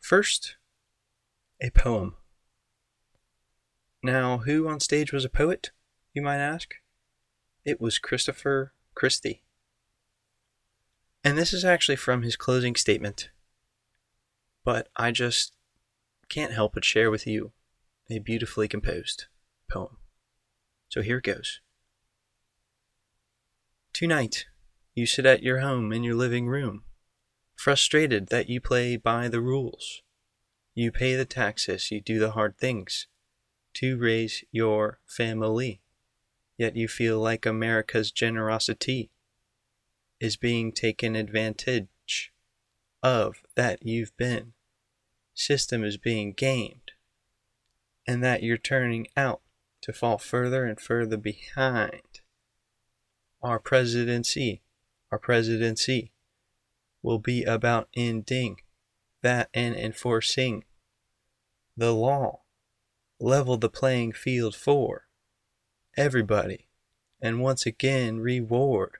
First, a poem. Now, who on stage was a poet, you might ask? It was Christie. And this is actually from his closing statement. But I just can't help but share with you a beautifully composed poem. So here it goes. Tonight, you sit at your home in your living room, frustrated that you play by the rules. You pay the taxes, you do the hard things to raise your family. Yet you feel like America's generosity is being taken advantage of, that you've been. System is being gamed, and that you're turning out to fall further and further behind. Our presidency will be about ending that and enforcing the law. Level the playing field for everybody, and once again reward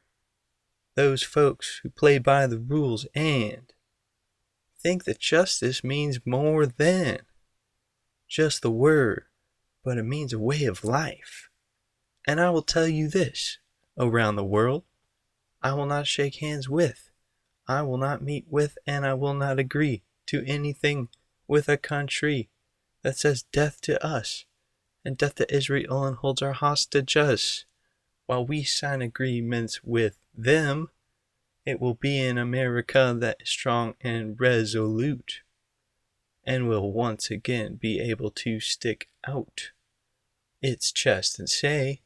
those folks who play by the rules and think that justice means more than just the word, but it means a way of life. And I will tell you this, around the world, I will not shake hands with, I will not meet with, and I will not agree to anything with a country that says death to us and death to Israel and holds our hostages. While we sign agreements with them, it will be an America that is strong and resolute, and will once again be able to stick out its chest and say,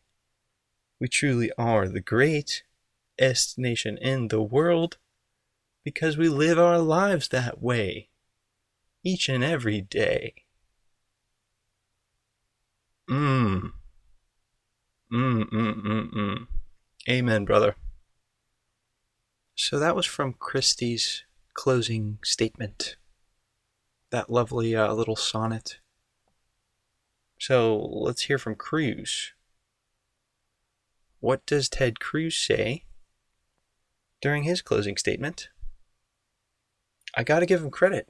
we truly are the greatest nation in the world, because we live our lives that way, each and every day. Amen, brother. So that was from Christie's closing statement. That lovely little sonnet. So let's hear from Cruz. What does Ted Cruz say during his closing statement? I gotta give him credit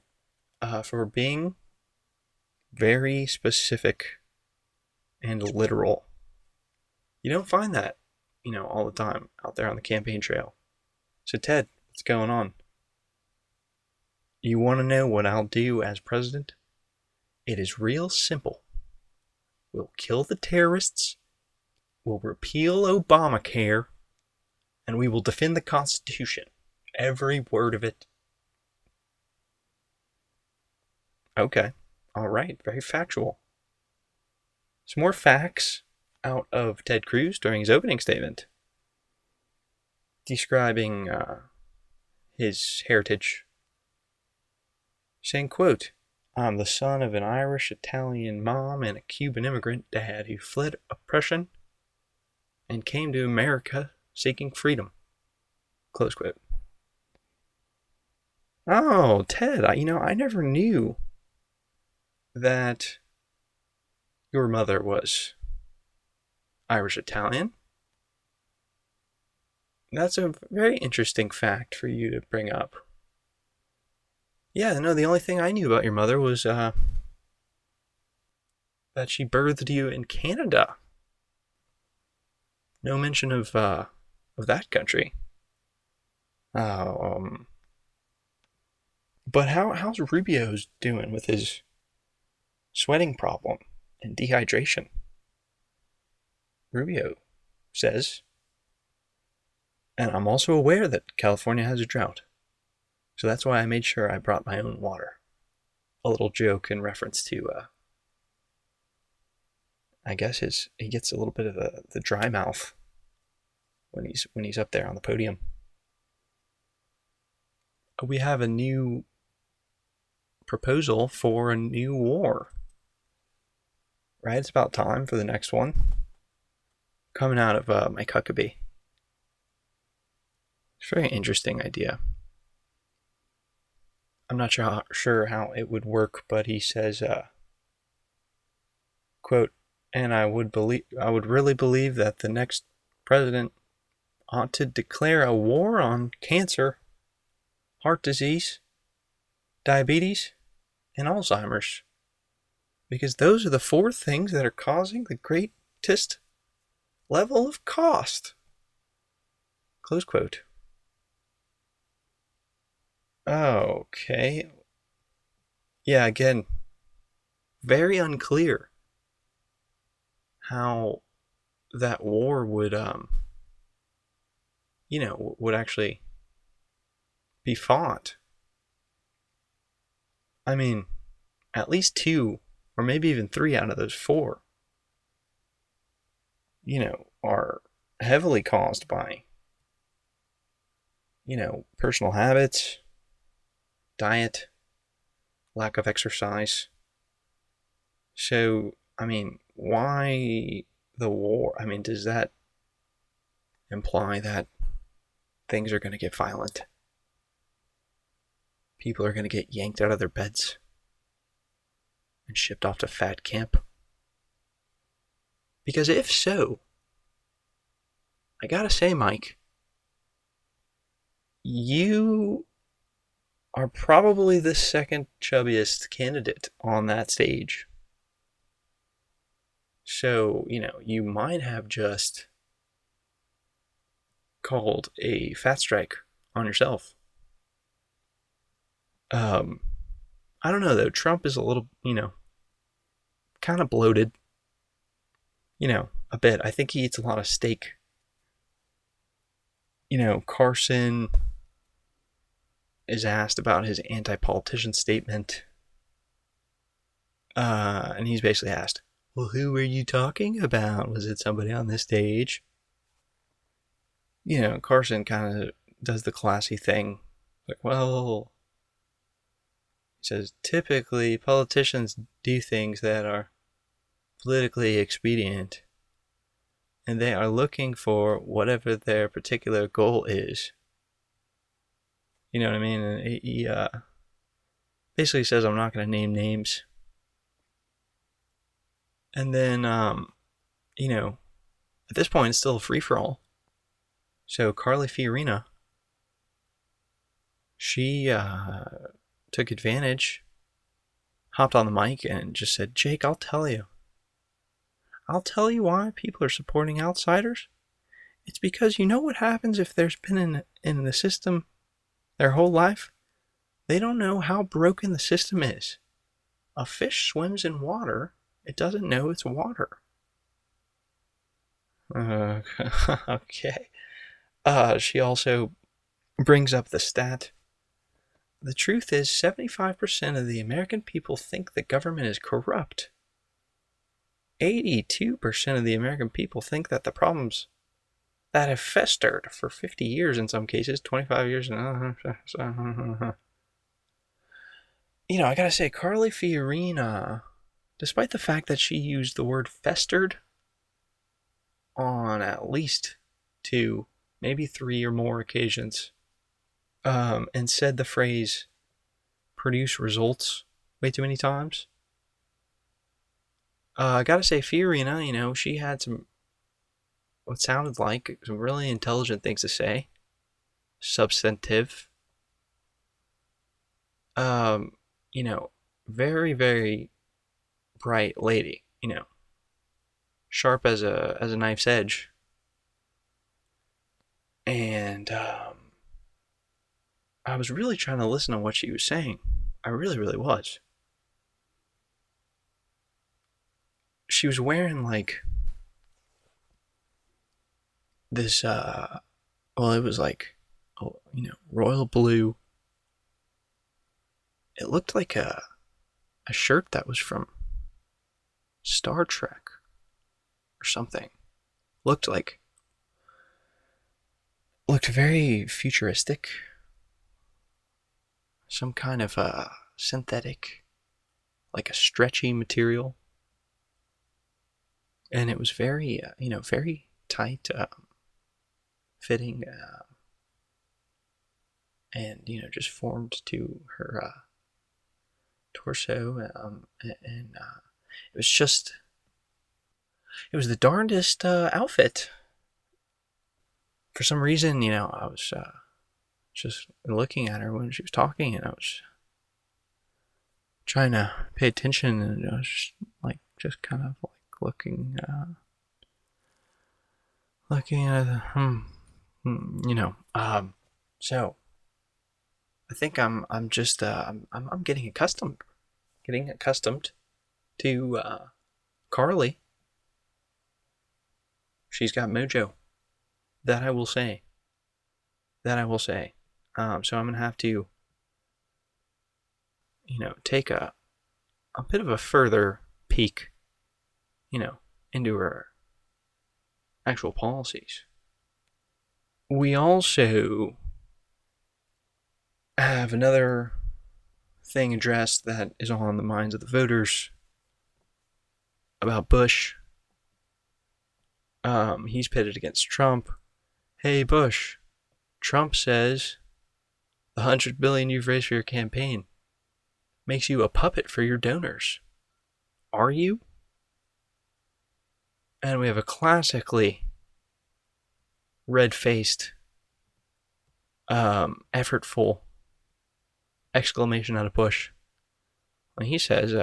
for being very specific and literal. You don't find that, all the time out there on the campaign trail. So Ted, what's going on? You want to know what I'll do as president? It is real simple. We'll kill the terrorists, we'll repeal Obamacare, and we will defend the Constitution. Every word of it. Okay, alright, very factual. Some more facts out of Ted Cruz during his opening statement, describing his heritage, saying, quote, I'm the son of an Irish-Italian mom and a Cuban immigrant dad who fled oppression and came to America seeking freedom. Close quote. Oh, Ted, I never knew that your mother was Irish-Italian. That's a very interesting fact for you to bring up. Yeah, no, the only thing I knew about your mother was that she birthed you in Canada. No mention of that country. But how's Rubio's doing with his sweating problem and dehydration? Rubio says, and I'm also aware that California has a drought, so that's why I made sure I brought my own water. A little joke in reference to, I guess he gets a little bit of the dry mouth when he's up there on the podium. We have a new proposal for a new war. Right, it's about time for the next one. Coming out of Mike Huckabee. It's a very interesting idea. I'm not sure how it would work, but he says, quote, and I would really believe that the next president ought to declare a war on cancer, heart disease, diabetes, and Alzheimer's. Because those are the 4 things that are causing the greatest level of cost. Close quote. Okay. Yeah, again, very unclear how that war would, would actually be fought. I mean, at least 2, or maybe even 3 out of those 4, are heavily caused by, personal habits, diet, lack of exercise. So, I mean, why the war? I mean, does that imply that things are going to get violent? People are going to get yanked out of their beds and shipped off to fat camp? Because if so, I gotta say, Mike, you are probably the second chubbiest candidate on that stage. So, you might have just called a fat strike on yourself. I don't know, though. Trump is a little, kind of bloated. A bit. I think he eats a lot of steak. Carson is asked about his anti-politician statement. And he's basically asked, well, who were you talking about? Was it somebody on this stage? Carson kind of does the classy thing. Like, well, he says, typically politicians do things that are politically expedient, and they are looking for whatever their particular goal is. You know what I mean? And he basically says, I'm not going to name names. And then, at this point, it's still a free-for-all. So Carly Fiorina, she took advantage, hopped on the mic, and just said, Jake, I'll tell you. I'll tell you why people are supporting outsiders. It's because you know what happens if there's been in the system their whole life? They don't know how broken the system is. A fish swims in water. It doesn't know it's water. Okay. She also brings up the stat. The truth is, 75% of the American people think the government is corrupt. 82% of the American people think that the problems that have festered for 50 years in some cases, 25 years. I gotta say, Carly Fiorina, despite the fact that she used the word festered on at least 2, maybe 3 or more occasions, and said the phrase produce results way too many times. I gotta say, Fiorina, she had what sounded like some really intelligent things to say. Substantive. Very, very bright lady, sharp as a knife's edge. And I was really trying to listen to what she was saying. I really, really was. She was wearing like this, it was like, royal blue. It looked like a shirt that was from Star Trek or something. Looked very futuristic. Some kind of synthetic, like a stretchy material. And it was very, very tight fitting, and, just formed to her torso. And it was the darndest outfit. For some reason, I was just looking at her when she was talking, and I was trying to pay attention and just kind of like looking at so I think I'm getting accustomed to Carly. She's got mojo. That I will say. So I'm gonna have to, take a bit of a further peek, into her actual policies. We also have another thing addressed that is on the minds of the voters about Bush. He's pitted against Trump. Hey, Bush, Trump says the $100 billion you've raised for your campaign makes you a puppet for your donors. Are you? And we have a classically red-faced, effortful exclamation out of Bush when he says,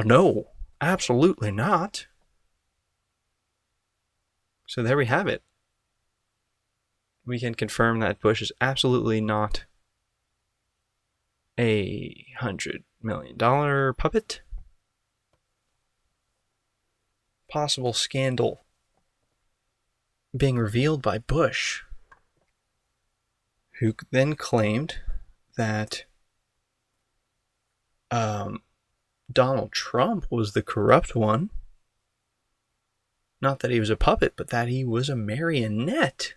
no, absolutely not. So there we have it. We can confirm that Bush is absolutely not a $100 million puppet. Possible scandal being revealed by Bush, who then claimed that Donald Trump was the corrupt one. Not that he was a puppet, but that he was a marionette.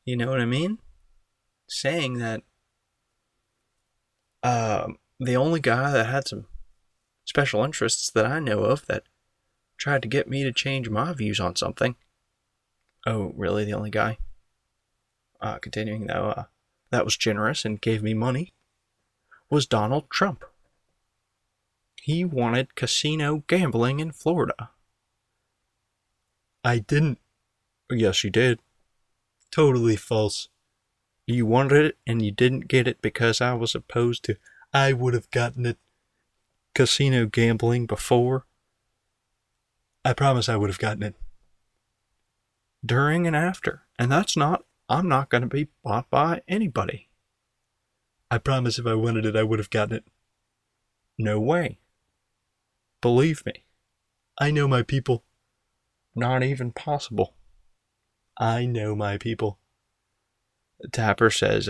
You know what I mean? Saying that the only guy that had some special interests that I know of that tried to get me to change my views on something. Oh, really? The only guy? Continuing though, that was generous and gave me money was Donald Trump. He wanted casino gambling in Florida. I didn't. Yes, you did. Totally false. You wanted it and you didn't get it because I was opposed to. I would have gotten it. Casino gambling before. I promise I would have gotten it. During and after. And I'm not going to be bought by anybody. I promise if I wanted it, I would have gotten it. No way. Believe me. I know my people. Not even possible. I know my people. Tapper says,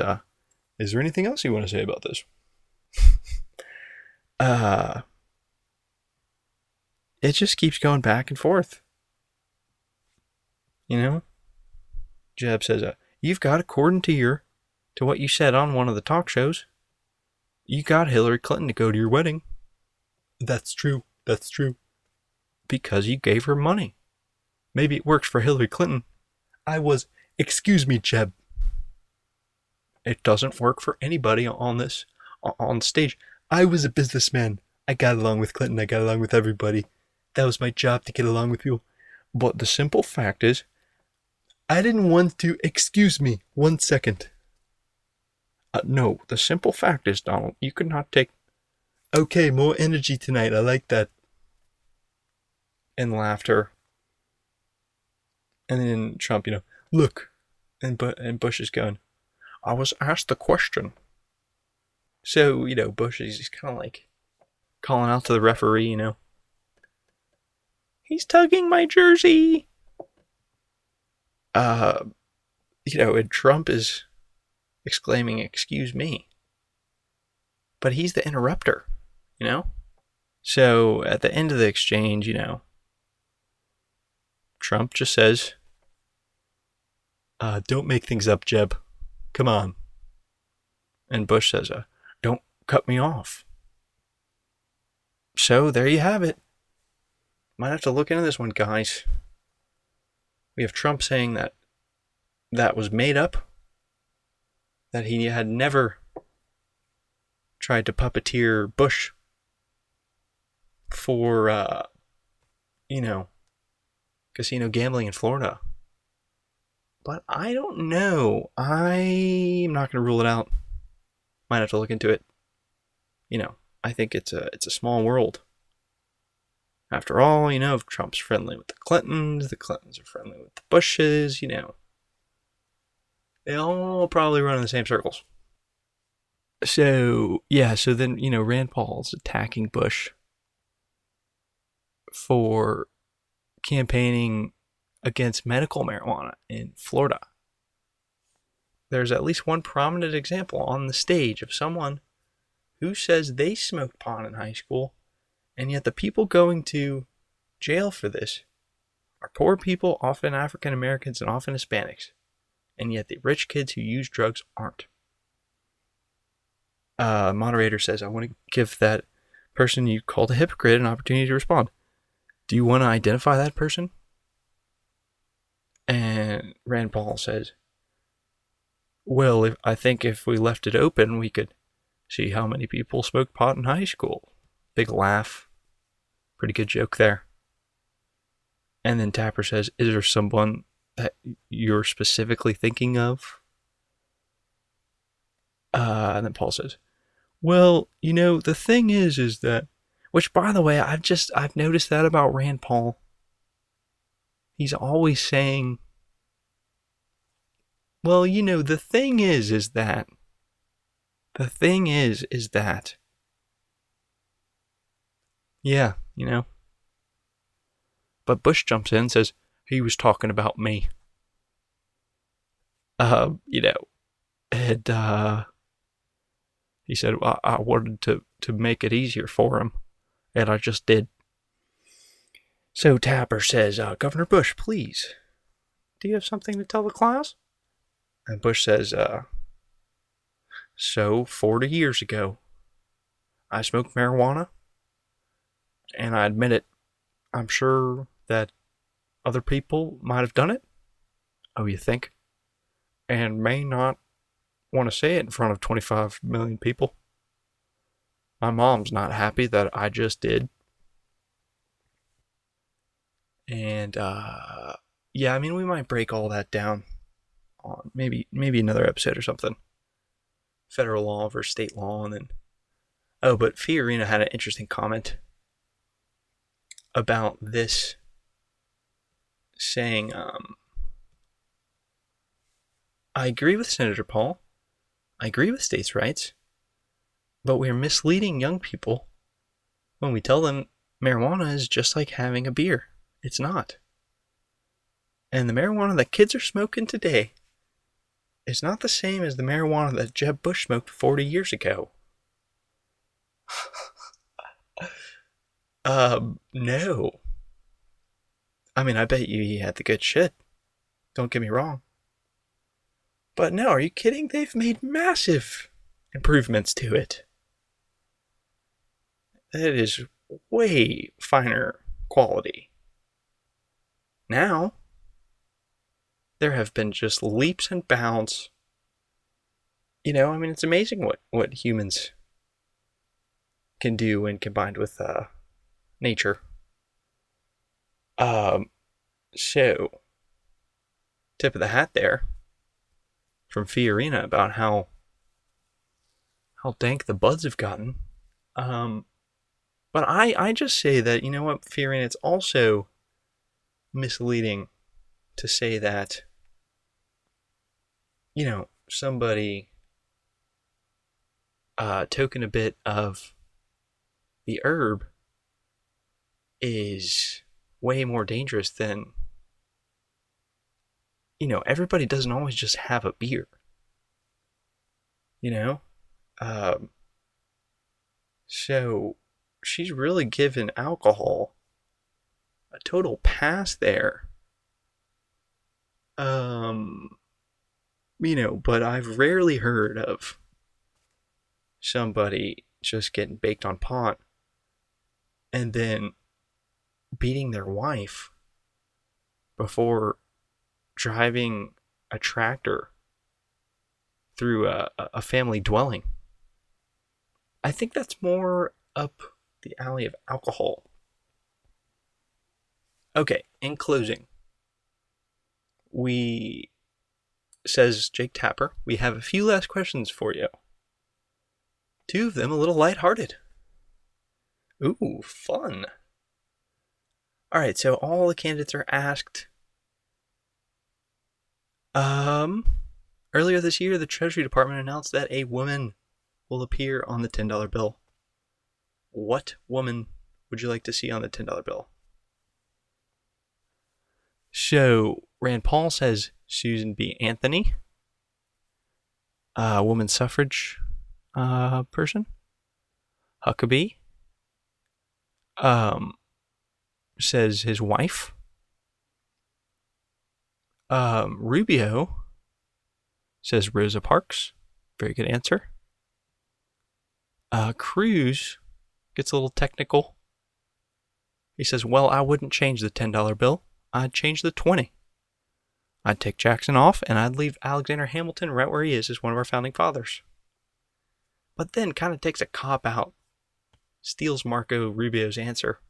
is there anything else you want to say about this? It just keeps going back and forth. Jeb says, you've got, according to what you said on one of the talk shows, you got Hillary Clinton to go to your wedding. That's true. Because you gave her money. Maybe it works for Hillary Clinton. Excuse me, Jeb. It doesn't work for anybody on stage. I was a businessman. I got along with Clinton. I got along with everybody. That was my job, to get along with people. But the simple fact is, I didn't want to. Excuse me, 1 second. No, the simple fact is, Donald, you could not take. Okay, more energy tonight. I like that. And laughter. And then Trump, look. And Bush is going, I was asked the question. So, Bush is just kind of like calling out to the referee, He's tugging my jersey. And Trump is exclaiming, excuse me. But he's the interrupter, So at the end of the exchange, Trump just says, don't make things up, Jeb. Come on. And Bush says, don't cut me off. So there you have it. Might have to look into this one, guys. We have Trump saying that was made up, that he had never tried to puppeteer Bush for, casino gambling in Florida. But I don't know. I'm not going to rule it out. Might have to look into it. I think it's a small world. After all, if Trump's friendly with the Clintons are friendly with the Bushes, they all probably run in the same circles. So, yeah, so then, Rand Paul's attacking Bush for campaigning against medical marijuana in Florida. There's at least one prominent example on the stage of someone who says they smoked pot in high school, and yet the people going to jail for this are poor people, often African Americans and often Hispanics, and yet the rich kids who use drugs aren't. Moderator says, I want to give that person you called a hypocrite an opportunity to respond. Do you want to identify that person? And Rand Paul says, well, I think if we left it open, we could see how many people smoked pot in high school. Big laugh. Pretty good joke there. And then Tapper says, is there someone that you're specifically thinking of? And then Paul says, well, the thing is that, which by the way, I've noticed that about Rand Paul. He's always saying, well, the thing is that, yeah, But Bush jumps in and says, he was talking about me. And, he said, well, I wanted to make it easier for him, and I just did. So Tapper says, Governor Bush, please, do you have something to tell the class? And Bush says, so 40 years ago, I smoked marijuana, and I admit it. I'm sure that other people might have done it. Oh, you think? And may not want to say it in front of 25 million people. My mom's not happy that I just did. And, yeah, I mean, we might break all that down on maybe another episode or something. Federal law versus state law, and then... Oh, but Fiorina had an interesting comment about this, saying, I agree with Senator Paul. I agree with states' rights. But we're misleading young people when we tell them marijuana is just like having a beer. It's not. And the marijuana that kids are smoking today is not the same as the marijuana that Jeb Bush smoked 40 years ago. No. I mean, I bet you he had the good shit. Don't get me wrong. But no, are you kidding? They've made massive improvements to it. That is way finer quality. Now, there have been just leaps and bounds. I mean, it's amazing what humans can do when combined with nature. So, tip of the hat there from Fiorina about how dank the buds have gotten. But I just say that, Fiorina, it's also misleading to say that, somebody took a bit of the herb is way more dangerous than, everybody doesn't always just have a beer. So she's really given alcohol a total pass there. But I've rarely heard of somebody just getting baked on pot and then beating their wife before driving a tractor through a family dwelling. I think that's more up the alley of alcohol. Okay, in closing, says Jake Tapper, we have a few last questions for you. Two of them a little lighthearted. Ooh, fun. All right, so all the candidates are asked. Earlier this year, the Treasury Department announced that a woman will appear on the $10 bill. What woman would you like to see on the $10 bill? So, Rand Paul says Susan B. Anthony, a woman suffrage person. Huckabee says his wife. Rubio says Rosa Parks. Very good answer. Cruz gets a little technical. He says, well, I wouldn't change the $10 bill. I'd change the 20. I'd take Jackson off, and I'd leave Alexander Hamilton right where he is as one of our founding fathers. But then kind of takes a cop-out, steals Marco Rubio's answer.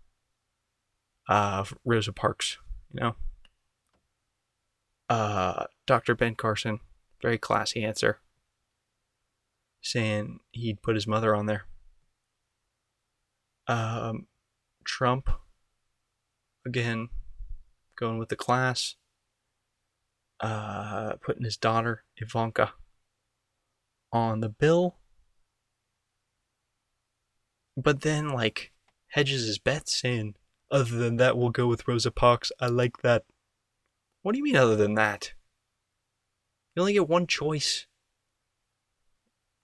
Rosa Parks, you know. Dr. Ben Carson, very classy answer, saying he'd put his mother on there. Trump, again, going with the class, putting his daughter, Ivanka, on the bill, but then, like, hedges his bets, saying, other than that, we'll go with Rosa Parks. I like that. What do you mean, other than that? You only get one choice.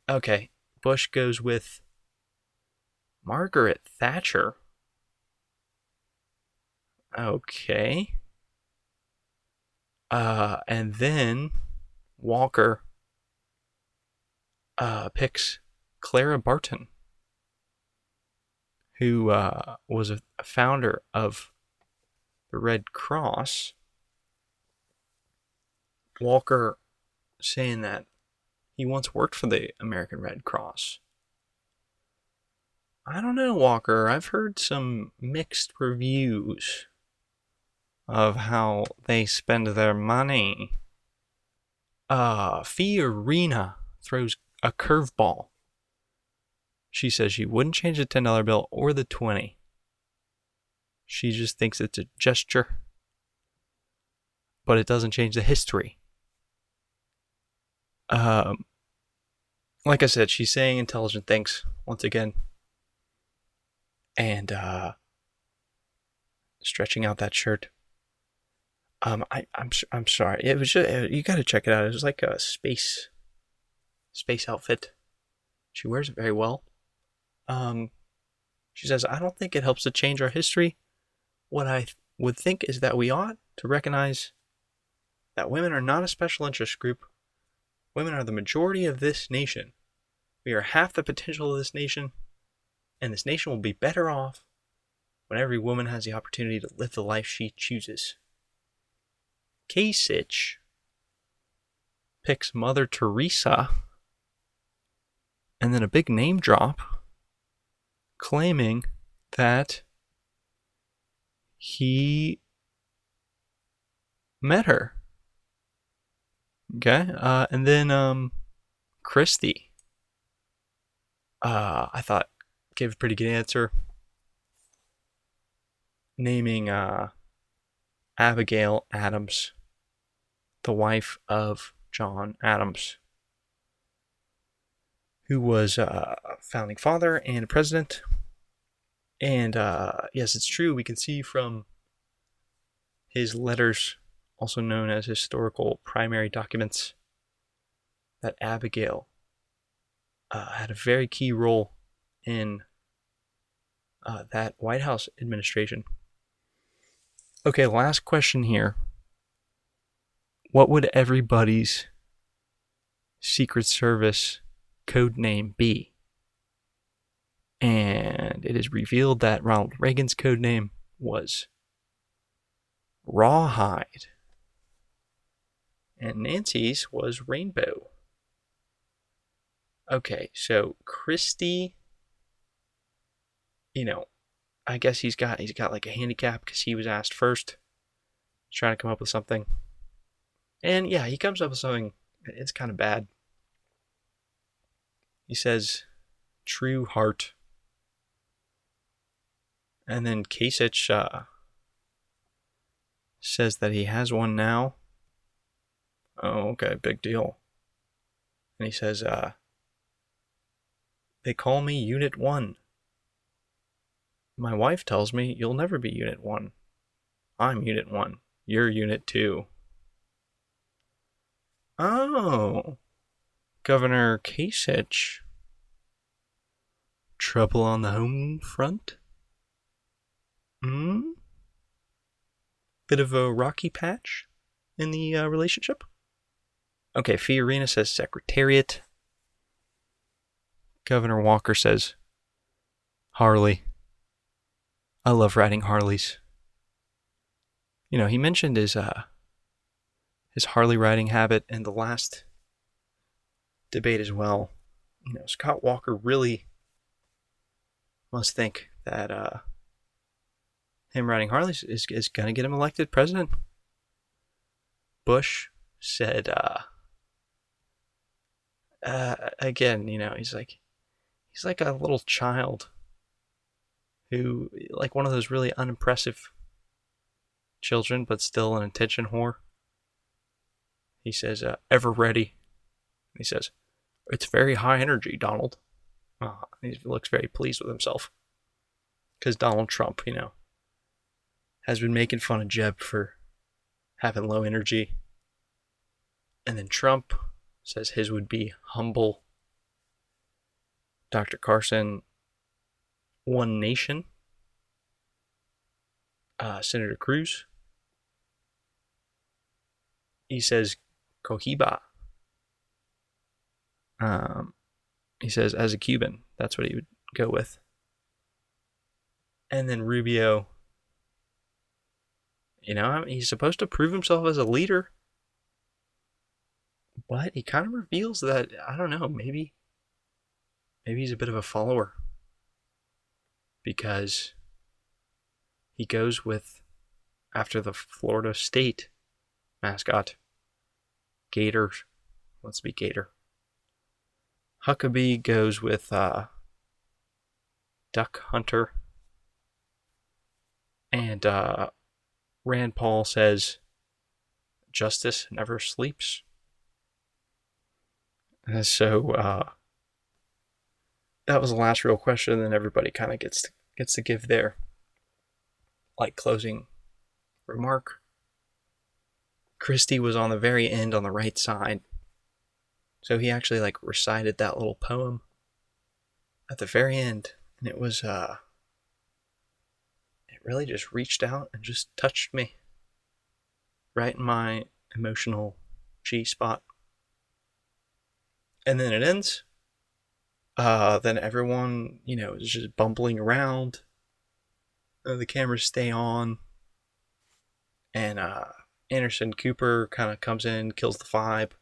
Okay, Bush goes with Margaret Thatcher. Okay. And then Walker picks Clara Barton, who was a founder of the Red Cross. Walker saying that he once worked for the American Red Cross. I don't know, Walker. I've heard some mixed reviews of how they spend their money. Fiorina throws a curveball. She says she wouldn't change the $10 bill or the 20. She just thinks it's a gesture, but it doesn't change the history. Like I said, she's saying intelligent things once again, and stretching out that shirt. I'm sorry. It was just, you got to check it out. It was like a space outfit. She wears it very well. She says, I don't think it helps to change our history. What I would think is that we ought to recognize that women are not a special interest group. Women are the majority of this nation. We are half the potential of this nation, and this nation will be better off when every woman has the opportunity to live the life she chooses. Kasich picks Mother Teresa, and then a big name drop, claiming that he met her. Okay, and then Christie, I thought gave a pretty good answer, naming Abigail Adams, the wife of John Adams, who was a founding father and a president. And yes, it's true. We can see from his letters, also known as historical primary documents, that Abigail had a very key role in that White House administration. Okay, last question here. What would everybody's Secret Service code name be? And it is revealed that Ronald Reagan's code name was Rawhide. And Nancy's was Rainbow. Okay, so Christie, I guess he's got like a handicap because he was asked first. He's trying to come up with something. And yeah, he comes up with something. It's kind of bad. He says true heart. And then Kasich says that he has one now. Oh, okay, big deal. And he says, they call me Unit 1. My wife tells me you'll never be Unit 1. I'm Unit 1. You're Unit 2. Oh, Governor Kasich. Trouble on the home front? Bit of a rocky patch in the relationship? Okay, Fiorina says Secretariat. Governor Walker says Harley. I love riding Harleys. You know, he mentioned his Harley riding habit in the last debate as well. You know, Scott Walker really must think that him riding Harleys is going to get him elected president. Bush said, again, you know, he's like a little child who, like one of those really unimpressive children, but still an attention whore. He says, ever ready. He says, it's very high energy, Donald. He looks very pleased with himself. Because Donald Trump, you know, has been making fun of Jeb for having low energy. And then Trump says his would be humble. Dr. Carson, One Nation. Senator Cruz, he says Cohiba. He says as a Cuban, that's what he would go with. And then Rubio, you know, he's supposed to prove himself as a leader, but he kind of reveals that, I don't know, maybe he's a bit of a follower, because he goes with, after the Florida State mascot, Gator. Let's be Gator. Huckabee goes with Duck Hunter. And Rand Paul says, justice never sleeps. And so that was the last real question, and then everybody kind of gets to give their closing remark. Christie was on the very end on the right side, so he actually recited that little poem at the very end, and it was it really just reached out and just touched me right in my emotional G spot. And then it ends. Then everyone, is just bumbling around. The cameras stay on. And Anderson Cooper kind of comes in, kills the vibe,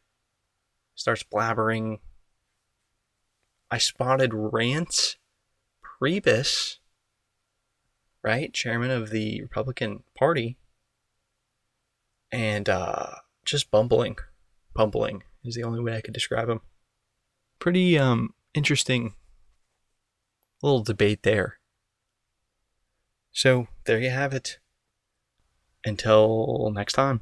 starts blabbering. I spotted Reince Priebus, right? Chairman of the Republican Party. And just bumbling. Bumbling is the only way I could describe him. Pretty interesting little debate there. So there you have it. Until next time.